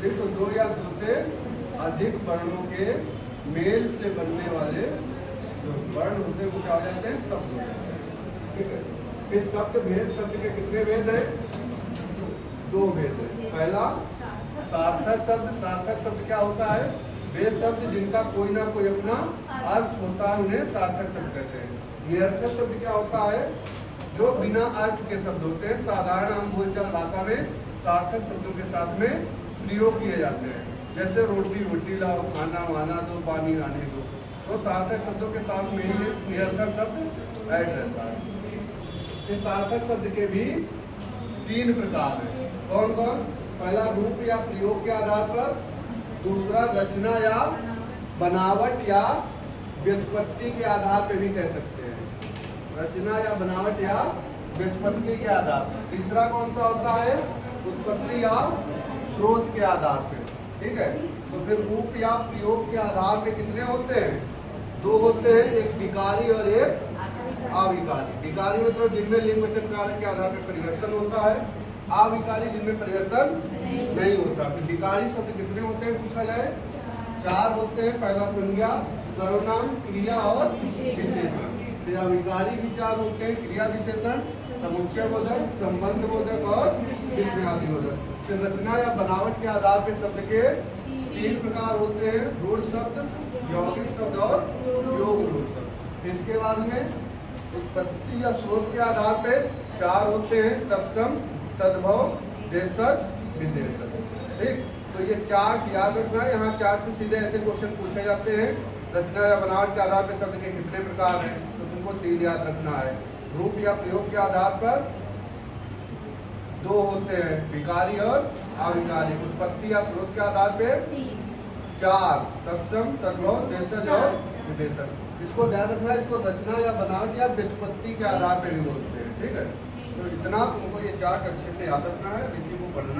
ठीक, तो दो या दो से अधिक वर्णों के मेल से बनने वाले जो वर्ण होते हैं वो क्या हो जाते हैं, शब्द हो जाते हैं। ठीक है, इस शब्द भेद शब्द के कितने भेद है, दो भेद है। पहला सार्थक शब्द। सार्थक शब्द क्या होता है, वे शब्द जिनका कोई ना कोई अपना अर्थ होता है उन्हें सार्थक शब्द कहते हैं। निरर्थक शब्द क्या होता है, जो बिना अर्थ के शब्द होते हैं, साधारण हम बोलचाल भाषा में सार्थक शब्दों के साथ में प्रयोग किए जाते हैं। जैसे रोटी रोटी लाओ, खाना वाना दो, पानी आने दो, तो सार्थक शब्दों के साथ में ही निरर्थक शब्द ऐड रहता है। इस सार्थक शब्द के भी तीन प्रकार हैं। कौन कौन? पहला रूप या प्रयोग के आधार पर, दूसरा रचना या बनावट या व्युत्पत्ति के आधार पर भी कह सकते हैं, रचना या बनावट या व्युत्पत्ति के आधार पर। तीसरा कौन सा होता है, उत्पत्ति या स्रोत के आधार पर। ठीक है, तो फिर रूप या प्रयोग के आधार पे कितने होते हैं, दो होते हैं, एक विकारी और एक अविकारी। विकारी मतलब जिनमें लिंग वचन कारक के आधार पर परिवर्तन होता है, अविकारी जिनमें परिवर्तन नहीं होता। फिर विकारी शब्द कितने होते हैं पूछा जाए, चार होते हैं। पहला संज्ञा, सर्वनाम, क्रिया और विशेषण। फिर अविकारी भी चार होते हैं, क्रिया विशेषण, समुच्चय बोधक, संबंध बोधक और विस्मयादि बोधक। फिर रचना या बनावट के आधार पर शब्द के तीन प्रकार होते हैं, रूढ़ शब्द, यौगिक शब्द और योग रूढ़ शब्द। इसके बाद में उत्पत्ति या स्रोत के आधार पर चार होते हैं, तत्सम, तद्भव, देशज, विदेशज। ठीक, तो ये चार्ट याद रखना है। यहाँ चार्ट से सीधे ऐसे क्वेश्चन पूछे जाते हैं, रचना या बनावट के आधार पर शब्द के कितने प्रकार हैं, तो तुमको तीन याद रखना है। रूप या प्रयोग के आधार पर दो होते हैं, विकारी और अविकारी। उत्पत्ति या स्रोत के आधार पर चार, तत्सम, तद्भव, देशज और विदेशज। इसको ध्यान रखना है, इसको रचना या बनावट या व्युत्पत्ति के आधार पर भी बोलते हैं। ठीक है, तो इतना तुमको ये चार्ट अच्छे से याद रखना है, इसी को पढ़ना